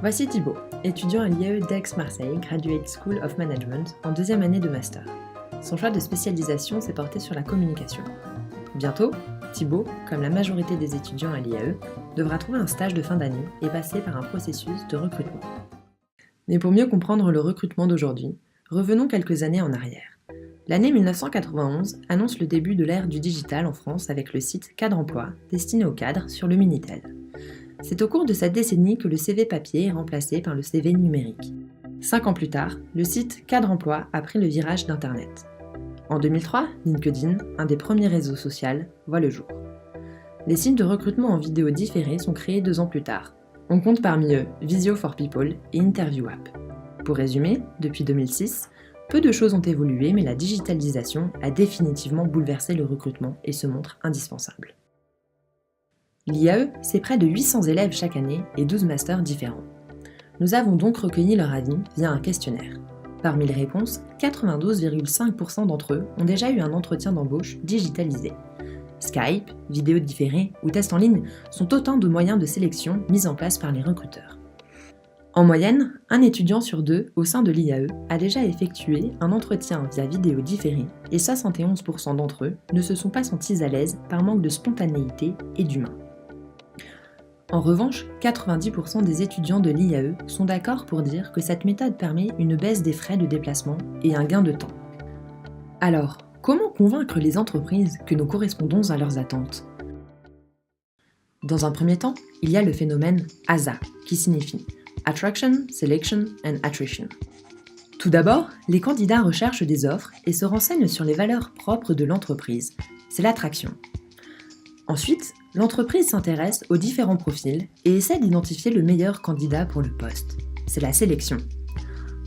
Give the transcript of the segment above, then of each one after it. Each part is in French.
Voici Thibaut, étudiant à l'IAE d'Aix-Marseille, Graduate School of Management, en deuxième année de master. Son choix de spécialisation s'est porté sur la communication. Bientôt, Thibaut, comme la majorité des étudiants à l'IAE, devra trouver un stage de fin d'année et passer par un processus de recrutement. Mais pour mieux comprendre le recrutement d'aujourd'hui, revenons quelques années en arrière. L'année 1991 annonce le début de l'ère du digital en France avec le site Cadre Emploi, destiné aux cadres sur le Minitel. C'est au cours de cette décennie que le CV papier est remplacé par le CV numérique. 5 ans plus tard, le site Cadre Emploi a pris le virage d'Internet. En 2003, LinkedIn, un des premiers réseaux sociaux, voit le jour. Les sites de recrutement en vidéo différée sont créés 2 ans plus tard. On compte parmi eux Visio for People et Interview App. Pour résumer, depuis 2006, peu de choses ont évolué, mais la digitalisation a définitivement bouleversé le recrutement et se montre indispensable. L'IAE, c'est près de 800 élèves chaque année et 12 masters différents. Nous avons donc recueilli leur avis via un questionnaire. Parmi les réponses, 92,5% d'entre eux ont déjà eu un entretien d'embauche digitalisé. Skype, vidéo différée ou test en ligne sont autant de moyens de sélection mis en place par les recruteurs. En moyenne, un étudiant sur 2 au sein de l'IAE a déjà effectué un entretien via vidéo différée et 71% d'entre eux ne se sont pas sentis à l'aise par manque de spontanéité et d'humain. En revanche, 90% des étudiants de l'IAE sont d'accord pour dire que cette méthode permet une baisse des frais de déplacement et un gain de temps. Alors, comment convaincre les entreprises que nous correspondons à leurs attentes ? Dans un premier temps, il y a le phénomène ASA, qui signifie Attraction, Selection and Attrition. Tout d'abord, les candidats recherchent des offres et se renseignent sur les valeurs propres de l'entreprise. C'est l'attraction. Ensuite, l'entreprise s'intéresse aux différents profils et essaie d'identifier le meilleur candidat pour le poste. C'est la sélection.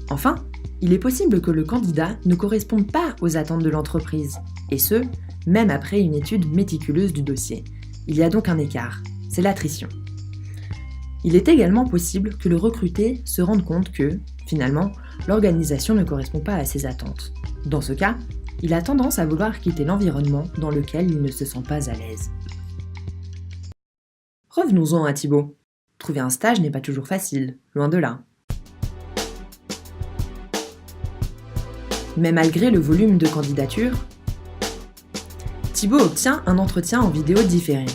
Enfin, il est possible que le candidat ne corresponde pas aux attentes de l'entreprise, et ce, même après une étude méticuleuse du dossier. Il y a donc un écart, c'est l'attrition. Il est également possible que le recruté se rende compte que, finalement, l'organisation ne correspond pas à ses attentes. Dans ce cas, il a tendance à vouloir quitter l'environnement dans lequel il ne se sent pas à l'aise. Revenons-en à Thibaut. Trouver un stage n'est pas toujours facile, loin de là. Mais malgré le volume de candidatures, Thibaut obtient un entretien en vidéo différé.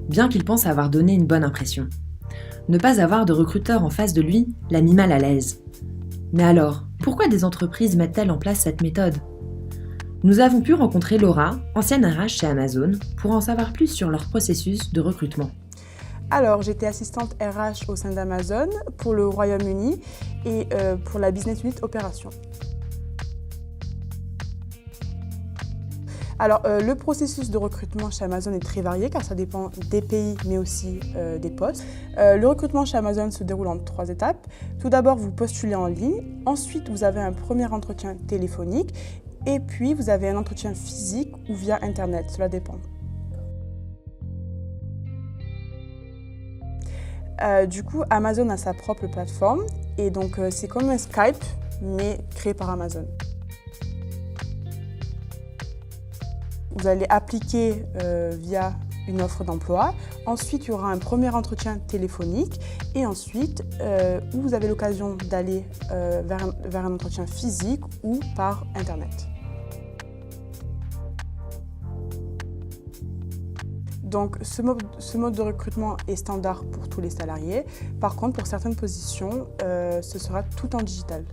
Bien qu'il pense avoir donné une bonne impression. Ne pas avoir de recruteur en face de lui l'a mis mal à l'aise. Mais alors, pourquoi des entreprises mettent-elles en place cette méthode ? Nous avons pu rencontrer Laura, ancienne RH chez Amazon, pour en savoir plus sur leur processus de recrutement. Alors, j'étais assistante RH au sein d'Amazon pour le Royaume-Uni et pour la Business Unit Opération. Alors, le processus de recrutement chez Amazon est très varié car ça dépend des pays mais aussi des postes. Le recrutement chez Amazon se déroule en 3 étapes. Tout d'abord, vous postulez en ligne. Ensuite, vous avez un premier entretien téléphonique. Et puis, vous avez un entretien physique ou via Internet. Cela dépend. Du coup, Amazon a sa propre plateforme. Et donc, c'est comme un Skype, mais créé par Amazon. Vous allez appliquer via une offre d'emploi. Ensuite, il y aura un premier entretien téléphonique. Et ensuite, vous avez l'occasion d'aller vers un entretien physique ou par Internet. Donc, ce mode de recrutement est standard pour tous les salariés. Par contre, pour certaines positions, ce sera tout en digital.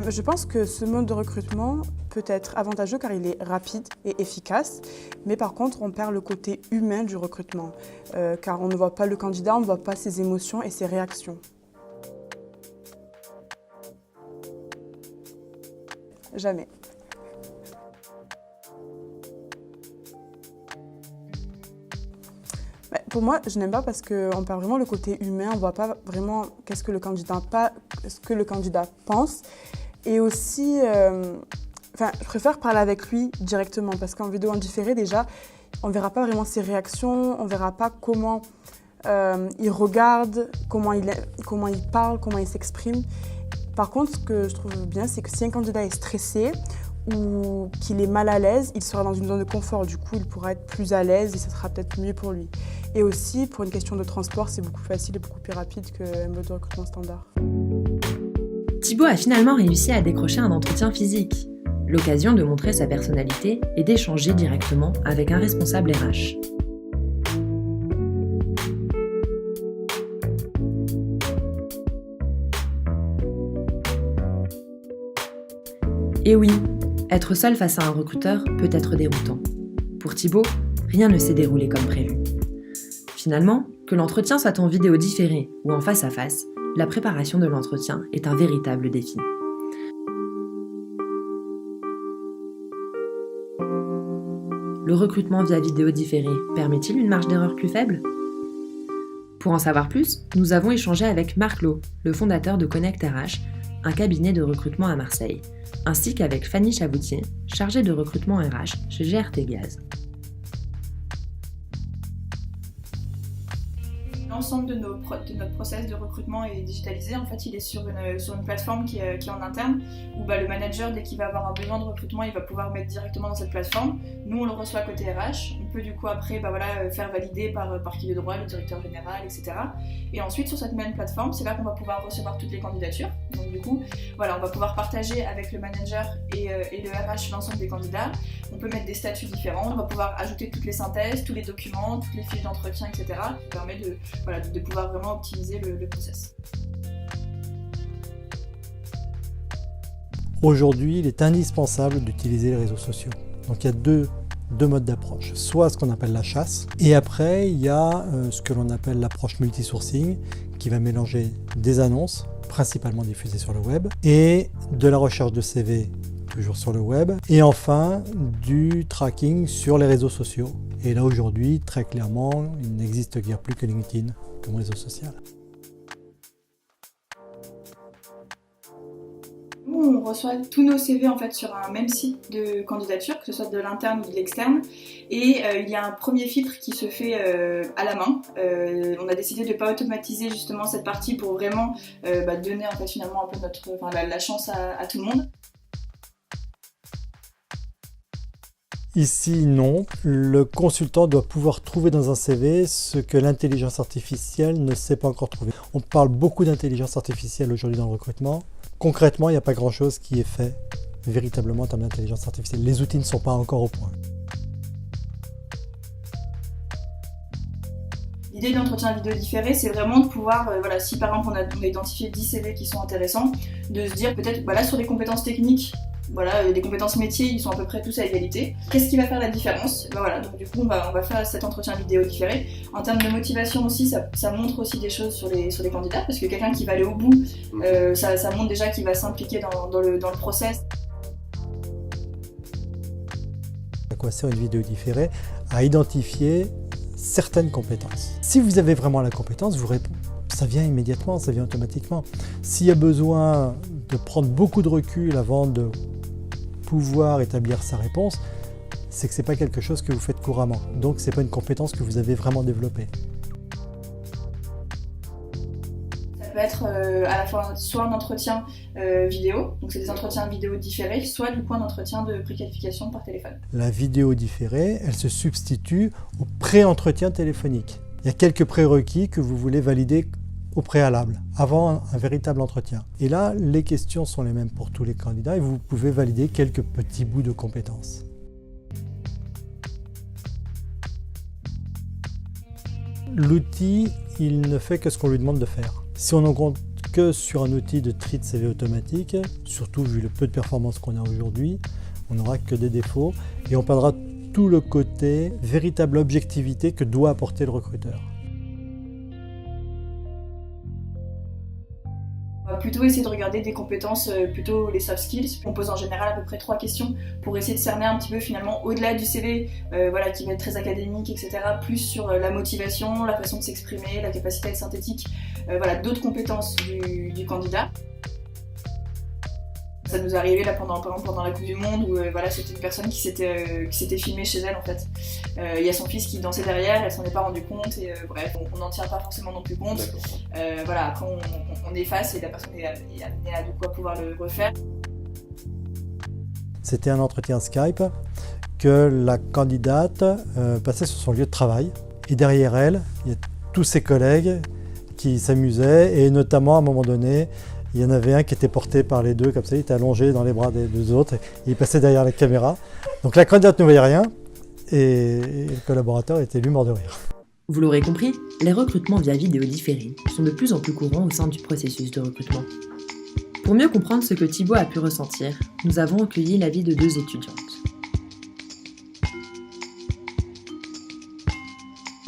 Je pense que ce mode de recrutement peut être avantageux car il est rapide et efficace, mais par contre on perd le côté humain du recrutement, car on ne voit pas le candidat, on ne voit pas ses émotions et ses réactions. Jamais. Pour moi, je n'aime pas parce qu'on perd vraiment le côté humain, on ne voit pas vraiment ce que le candidat pense. Et aussi, je préfère parler avec lui directement parce qu'en vidéo en différé, déjà, on ne verra pas vraiment ses réactions, on ne verra pas comment il regarde comment il parle, comment il s'exprime. Par contre, ce que je trouve bien, c'est que si un candidat est stressé ou qu'il est mal à l'aise, il sera dans une zone de confort. Du coup, il pourra être plus à l'aise et ça sera peut-être mieux pour lui. Et aussi, pour une question de transport, c'est beaucoup plus facile et beaucoup plus rapide qu'un mode de recrutement standard. Thibaut a finalement réussi à décrocher un entretien physique, l'occasion de montrer sa personnalité et d'échanger directement avec un responsable RH. Et oui, être seul face à un recruteur peut être déroutant. Pour Thibaut, rien ne s'est déroulé comme prévu. Finalement, que l'entretien soit en vidéo différée ou en face à face, la préparation de l'entretien est un véritable défi. Le recrutement via vidéo différée permet-il une marge d'erreur plus faible ? Pour en savoir plus, nous avons échangé avec Marc Lowe, le fondateur de Connect RH, un cabinet de recrutement à Marseille, ainsi qu'avec Fanny Chaboutier, chargée de recrutement RH chez GRT Gaz. L'ensemble de notre process de recrutement est digitalisé. En fait, il est sur une plateforme qui est en interne, où le manager, dès qu'il va avoir un besoin de recrutement, il va pouvoir mettre directement dans cette plateforme. Nous, on le reçoit côté RH. On peut du coup après faire valider par qui de droit, le directeur général, etc. Et ensuite, sur cette même plateforme, c'est là qu'on va pouvoir recevoir toutes les candidatures. Donc du coup, on va pouvoir partager avec le manager et le RH l'ensemble des candidats. On peut mettre des statuts différents. On va pouvoir ajouter toutes les synthèses, tous les documents, toutes les fiches d'entretien, etc. qui permet de pouvoir vraiment optimiser le process. Aujourd'hui, il est indispensable d'utiliser les réseaux sociaux. Donc il y a deux modes d'approche. Soit ce qu'on appelle la chasse, et après il y a ce que l'on appelle l'approche multisourcing, qui va mélanger des annonces, principalement diffusées sur le web, et de la recherche de CV, toujours sur le web, et enfin du tracking sur les réseaux sociaux. Et là aujourd'hui, très clairement, il n'existe guère plus que LinkedIn comme réseau social. Nous, on reçoit tous nos CV en fait sur un même site de candidature, que ce soit de l'interne ou de l'externe, et il y a un premier filtre qui se fait à la main. On a décidé de ne pas automatiser justement cette partie pour vraiment donner en fait finalement un peu la chance à tout le monde. Ici, non. Le consultant doit pouvoir trouver dans un CV ce que l'intelligence artificielle ne sait pas encore trouver. On parle beaucoup d'intelligence artificielle aujourd'hui dans le recrutement. Concrètement, il n'y a pas grand-chose qui est fait véritablement en termes d'intelligence artificielle. Les outils ne sont pas encore au point. L'idée de l'entretien vidéo différé, c'est vraiment de pouvoir, si par exemple on a identifié 10 CV qui sont intéressants, de se dire peut-être sur des compétences techniques, les compétences métiers, ils sont à peu près tous à égalité. Qu'est-ce qui va faire la différence ? Donc du coup, on va faire cet entretien vidéo différé. En termes de motivation aussi, ça montre aussi des choses sur les candidats, parce que quelqu'un qui va aller au bout, ça montre déjà qu'il va s'impliquer dans le process. À quoi sert une vidéo différée ? À identifier certaines compétences. Si vous avez vraiment la compétence, ça vient immédiatement, ça vient automatiquement. S'il y a besoin de prendre beaucoup de recul avant de pouvoir établir sa réponse, c'est que ce n'est pas quelque chose que vous faites couramment. Donc ce n'est pas une compétence que vous avez vraiment développée. Ça peut être à la fois soit un entretien vidéo, donc c'est des entretiens vidéo différés, soit du coup un entretien de préqualification par téléphone. La vidéo différée, elle se substitue au pré-entretien téléphonique. Il y a quelques prérequis que vous voulez valider au préalable, avant un véritable entretien. Et là, les questions sont les mêmes pour tous les candidats et vous pouvez valider quelques petits bouts de compétences. L'outil, il ne fait que ce qu'on lui demande de faire. Si on n'en compte que sur un outil de tri de CV automatique, surtout vu le peu de performance qu'on a aujourd'hui, on n'aura que des défauts et on perdra tout le côté véritable objectivité que doit apporter le recruteur. On va plutôt essayer de regarder des compétences, plutôt les soft skills. On pose en général à peu près 3 questions pour essayer de cerner un petit peu finalement au-delà du CV, qui va être très académique, etc. Plus sur la motivation, la façon de s'exprimer, la capacité à être synthétique, d'autres compétences du candidat. Ça nous est arrivé là par exemple pendant la Coupe du Monde où voilà, c'était une personne qui s'était filmée chez elle en fait. Il y a son fils qui dansait derrière, elle s'en est pas rendu compte et bref, on n'en tient pas forcément non plus compte. Voilà, après on efface et la personne est amenée à de quoi pouvoir le refaire. C'était un entretien Skype que la candidate passait sur son lieu de travail. Et derrière elle, il y a tous ses collègues qui s'amusaient et notamment à un moment donné, il y en avait un qui était porté par les deux, comme ça, il était allongé dans les bras des deux autres et il passait derrière la caméra. Donc la candidate ne voyait rien et le collaborateur était lui mort de rire. Vous l'aurez compris, les recrutements via vidéo différée sont de plus en plus courants au sein du processus de recrutement. Pour mieux comprendre ce que Thibaut a pu ressentir, nous avons recueilli l'avis de 2 étudiantes.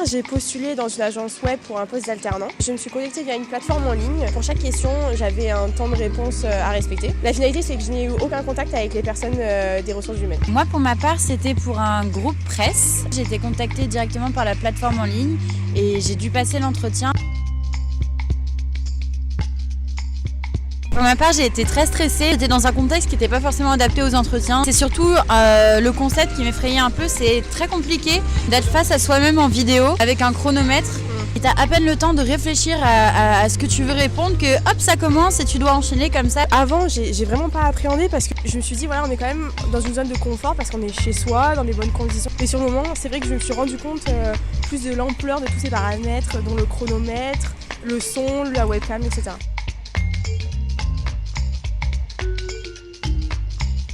J'ai postulé dans une agence web pour un poste d'alternant. Je me suis connectée via une plateforme en ligne. Pour chaque question, j'avais un temps de réponse à respecter. La finalité, c'est que je n'ai eu aucun contact avec les personnes des ressources humaines. Moi, pour ma part, c'était pour un groupe presse. J'ai été contactée directement par la plateforme en ligne et j'ai dû passer l'entretien. Pour ma part, j'ai été très stressée. J'étais dans un contexte qui n'était pas forcément adapté aux entretiens. C'est surtout le concept qui m'effrayait un peu. C'est très compliqué d'être face à soi-même en vidéo avec un chronomètre. Et t'as à peine le temps de réfléchir à ce que tu veux répondre que hop, ça commence et tu dois enchaîner comme ça. Avant, j'ai vraiment pas appréhendé parce que je me suis dit voilà, on est quand même dans une zone de confort parce qu'on est chez soi, dans des bonnes conditions. Et sur le moment, c'est vrai que je me suis rendu compte plus de l'ampleur de tous ces paramètres, dont le chronomètre, le son, la webcam, etc.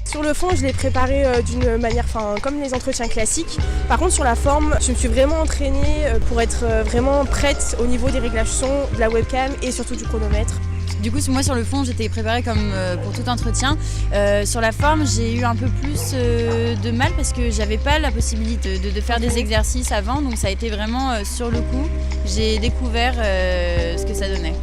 Sur le fond, je l'ai préparé d'une manière, comme les entretiens classiques. Par contre, sur la forme, je me suis vraiment entraînée pour être vraiment prête au niveau des réglages son, de la webcam et surtout du chronomètre. Du coup, moi sur le fond, j'étais préparée comme pour tout entretien. Sur la forme, j'ai eu un peu plus de mal parce que j'avais pas la possibilité de faire des exercices avant. Donc ça a été vraiment sur le coup. J'ai découvert ce que ça donnait.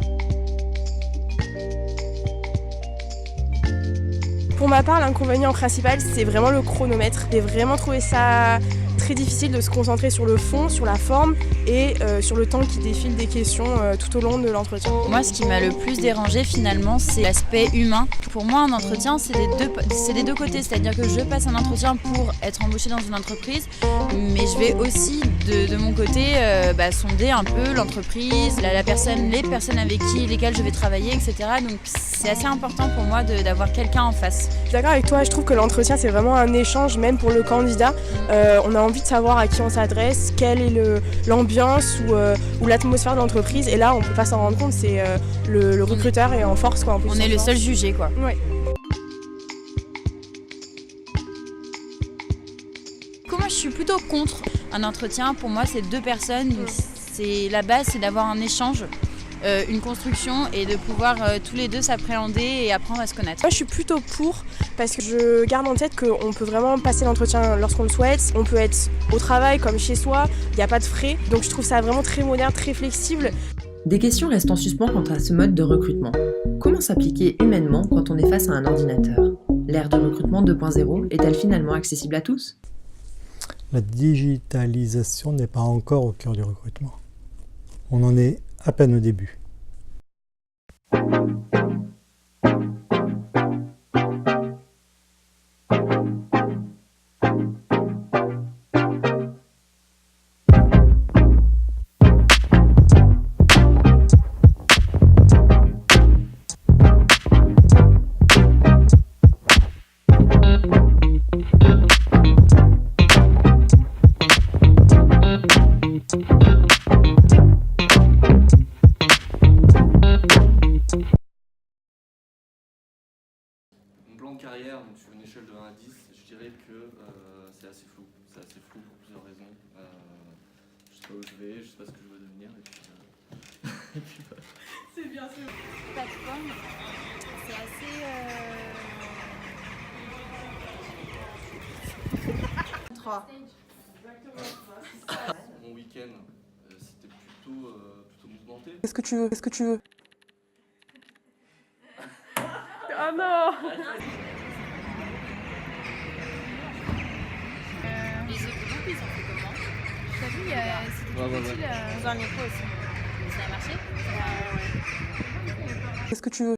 Pour ma part, l'inconvénient principal, c'est vraiment le chronomètre. J'ai vraiment trouvé ça très difficile de se concentrer sur le fond, sur la forme et sur le temps qui défile des questions tout au long de l'entretien. Moi, ce qui m'a le plus dérangé finalement, c'est l'aspect humain. Pour moi, un entretien, c'est des deux côtés. C'est-à-dire que je passe un entretien pour être embauchée dans une entreprise, mais je vais aussi, de mon côté, sonder un peu l'entreprise, les personnes avec lesquelles je vais travailler, etc. Donc c'est assez important pour moi d'avoir quelqu'un en face. Je suis d'accord avec toi, je trouve que l'entretien, c'est vraiment un échange, même pour le candidat. On a envie de savoir à qui on s'adresse, quelle est l'ambiance ou l'atmosphère de l'entreprise. Et là, on ne peut pas s'en rendre compte, c'est le recruteur est en force. Quoi, en plus, on est le seul jugé, quoi. Ouais. Moi, je suis plutôt contre un entretien. Pour moi, c'est 2 personnes. Donc la base, c'est d'avoir un échange, une construction et de pouvoir tous les deux s'appréhender et apprendre à se connaître. Moi, je suis plutôt pour parce que je garde en tête qu'on peut vraiment passer l'entretien lorsqu'on le souhaite. On peut être au travail comme chez soi, il n'y a pas de frais. Donc je trouve ça vraiment très moderne, très flexible. Des questions restent en suspens quant à ce mode de recrutement. Comment s'appliquer humainement quand on est face à un ordinateur ? L'ère de recrutement 2.0 est-elle finalement accessible à tous ? La digitalisation n'est pas encore au cœur du recrutement. On en est à peine au début. Carrière, donc sur une échelle de 1 à 10, je dirais que c'est assez flou. C'est assez flou pour plusieurs raisons. Je sais pas où je vais, je sais pas ce que je veux devenir. Et puis, C'est bien sûr. Plateforme, c'est assez. 3. Mon week-end, c'était plutôt mouvementé. Qu'est-ce que tu veux ? Qu'est-ce que tu veux ? Oh non! Les autres groupes, ils ont fait comment? T'as vu, c'était difficile dans un écho aussi. Ça a marché? Qu'est-ce que tu veux ?